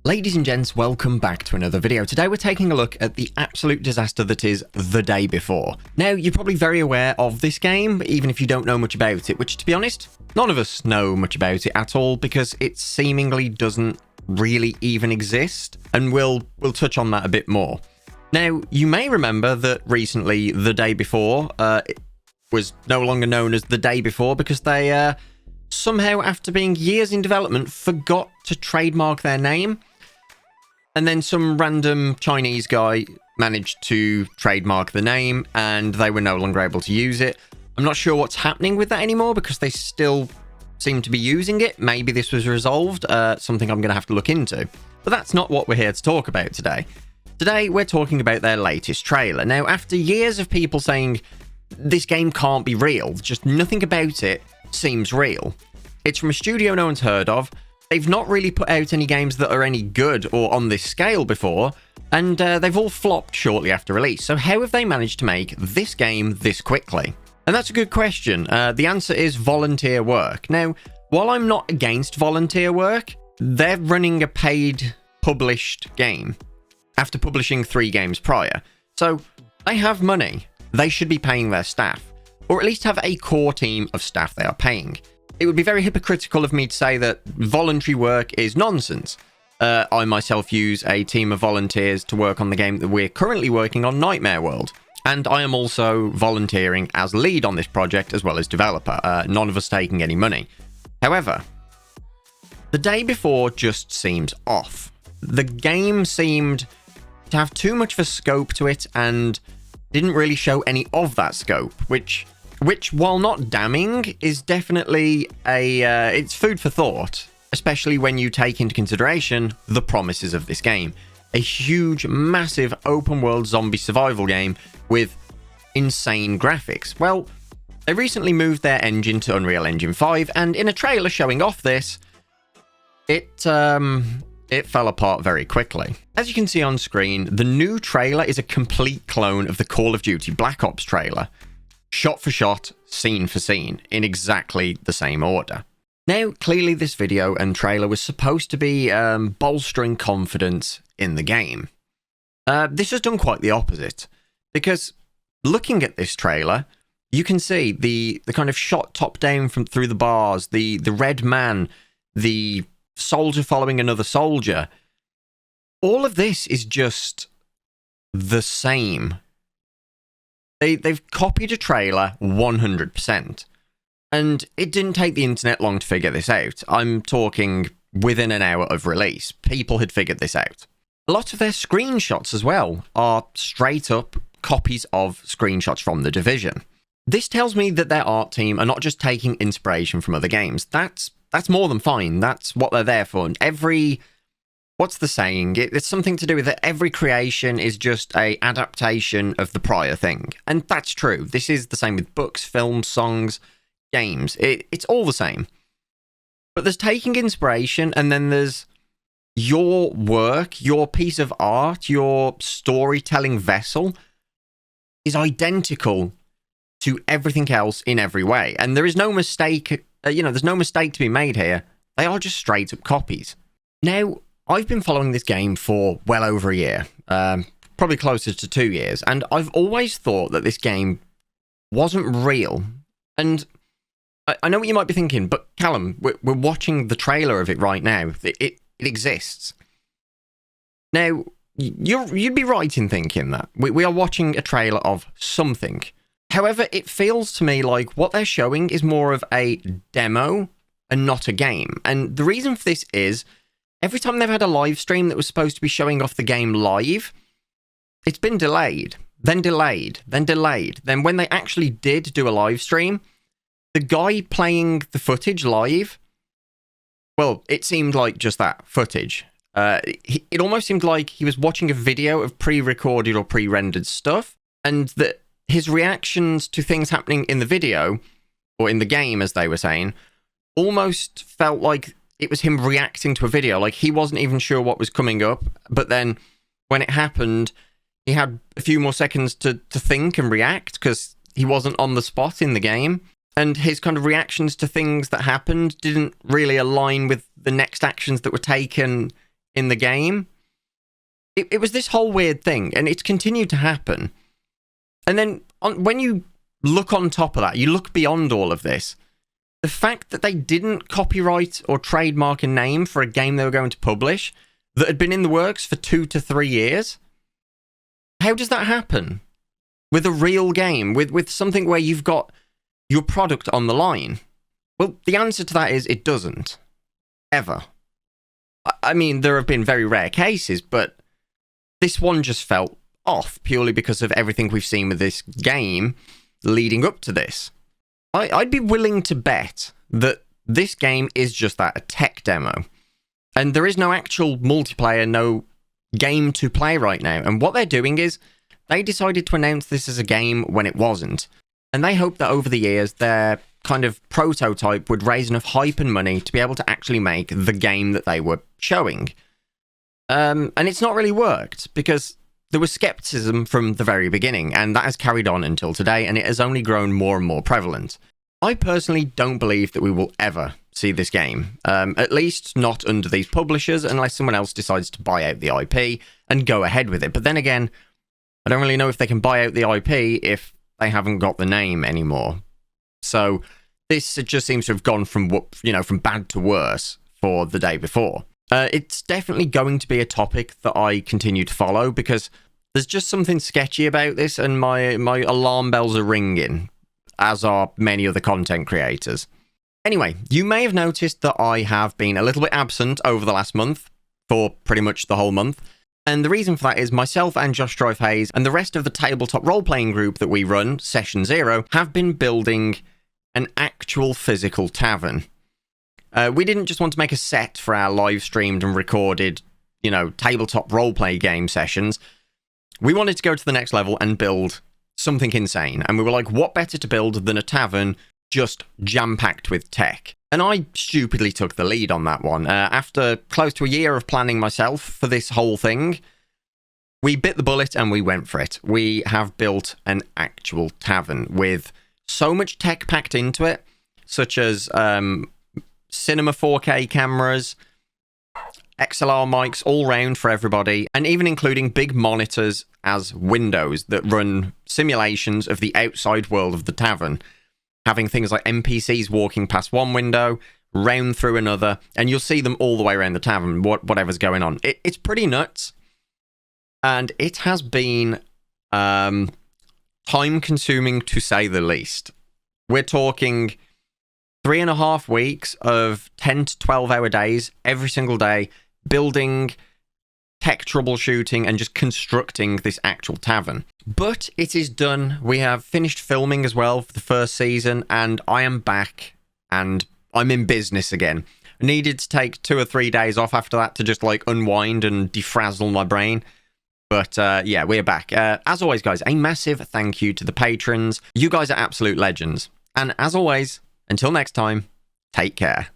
Ladies and gents, welcome back to another video. Today we're taking a look at the absolute disaster that is The Day Before. Now, you're probably very aware of this game, even if you don't know much about it, which, to be honest, none of us know much about it at all, because it seemingly doesn't really even exist, and we'll touch on that a bit more. Now, you may remember that recently, The Day Before, it was no longer known as The Day Before because they somehow, after being years in development, forgot to trademark their name. And then some random Chinese guy managed to trademark the name, and they were no longer able to use it. I'm not sure what's happening with that anymore because they still seem to be using it. Maybe this was resolved, something I'm going to have to look into. But that's not what we're here to talk about today. Today, we're talking about their latest trailer. Now, after years of people saying this game can't be real, just nothing about it seems real. It's from a studio no one's heard of. They've not really put out any games that are any good or on this scale before, and they've all flopped shortly after release. So how have they managed to make this game this quickly? And that's a good question. The answer is volunteer work. Now, while I'm not against volunteer work, they're running a paid published game after publishing 3 games prior. So they have money. They should be paying their staff, or at least have a core team of staff they are paying. It would be very hypocritical of me to say that voluntary work is nonsense. I myself use a team of volunteers to work on the game that we're currently working on, Nightmare World. And I am also volunteering as lead on this project as well as developer, none of us taking any money. However, The Day Before just seems off. The game seemed to have too much of a scope to it and didn't really show any of that scope, which while not damning, is definitely it's food for thought, especially when you take into consideration the promises of this game. A huge, massive open-world zombie survival game with insane graphics. Well, they recently moved their engine to Unreal Engine 5, and in a trailer showing off this, it fell apart very quickly. As you can see on screen, the new trailer is a complete clone of the Call of Duty Black Ops trailer. Shot for shot, scene for scene, in exactly the same order. Now, clearly this video and trailer was supposed to be bolstering confidence in the game. This has done quite the opposite, because looking at this trailer, you can see the kind of shot top down from through the bars, the red man, the soldier following another soldier. All of this is just the same. They've copied a trailer 100%. And it didn't take the internet long to figure this out. I'm talking within an hour of release. People had figured this out. A lot of their screenshots as well are straight up copies of screenshots from The Division. This tells me that their art team are not just taking inspiration from other games. That's more than fine. That's what they're there for. And what's the saying? It's something to do with that every creation is just an adaptation of the prior thing. And that's true. This is the same with books, films, songs, games. It's all the same. But there's taking inspiration, and then there's your work, your piece of art, your storytelling vessel is identical to everything else in every way. And there is no mistake, there's no mistake to be made here. They are just straight up copies. Now, I've been following this game for well over a year, probably closer to 2 years, and I've always thought that this game wasn't real. And I know what you might be thinking, but Callum, we're watching the trailer of it right now. It exists. Now, you'd be right in thinking that. We are watching a trailer of something. However, it feels to me like what they're showing is more of a demo and not a game. And the reason for this is, every time they've had a live stream that was supposed to be showing off the game live, it's been delayed, then delayed, then delayed. Then when they actually did do a live stream, the guy playing the footage live, well, it seemed like just that, footage. It almost seemed like he was watching a video of pre-recorded or pre-rendered stuff, and that his reactions to things happening in the video, or in the game as they were saying, almost felt like it was him reacting to a video, like he wasn't even sure what was coming up, but then when it happened, he had a few more seconds to think and react, because he wasn't on the spot in the game, and his kind of reactions to things that happened didn't really align with the next actions that were taken in the game. It was this whole weird thing, and it's continued to happen. And then when you look on top of that, you look beyond all of this, the fact that they didn't copyright or trademark a name for a game they were going to publish that had been in the works for 2 to 3 years, how does that happen? With a real game, with something where you've got your product on the line? Well, the answer to that is it doesn't. Ever. I mean, there have been very rare cases, but this one just felt off purely because of everything we've seen with this game leading up to this. I'd be willing to bet that this game is just that, a tech demo. And there is no actual multiplayer, no game to play right now. And what they're doing is they decided to announce this as a game when it wasn't. And they hope that over the years, their kind of prototype would raise enough hype and money to be able to actually make the game that they were showing. And it's not really worked, because there was skepticism from the very beginning, and that has carried on until today, and it has only grown more and more prevalent. I personally don't believe that we will ever see this game, at least not under these publishers, unless someone else decides to buy out the IP and go ahead with it. But then again, I don't really know if they can buy out the IP if they haven't got the name anymore. So this just seems to have gone from bad to worse for the day before. It's definitely going to be a topic that I continue to follow, because there's just something sketchy about this, and my alarm bells are ringing, as are many other content creators. Anyway, you may have noticed that I have been a little bit absent over the last month, for pretty much the whole month. And the reason for that is myself and Josh Drive Hayes and the rest of the tabletop role-playing group that we run, Session Zero, have been building an actual physical tavern. We didn't just want to make a set for our live streamed and recorded, tabletop roleplay game sessions. We wanted to go to the next level and build something insane. And we were like, what better to build than a tavern just jam-packed with tech? And I stupidly took the lead on that one. After close to a year of planning myself for this whole thing, we bit the bullet and we went for it. We have built an actual tavern with so much tech packed into it, such as cinema 4K cameras, XLR mics all round for everybody, and even including big monitors as windows that run simulations of the outside world of the tavern, having things like NPCs walking past one window, round through another, and you'll see them all the way around the tavern, whatever's going on. It's pretty nuts, and it has been time-consuming, to say the least. We're talking 3.5 weeks of 10 to 12-hour days every single day, building, tech troubleshooting, and just constructing this actual tavern. But it is done. We have finished filming as well for the first season, and I am back, and I'm in business again. I needed to take 2 or 3 days off after that to just unwind and defrazzle my brain. But yeah, we're back. As always, guys, a massive thank you to the patrons. You guys are absolute legends. And as always, until next time, take care.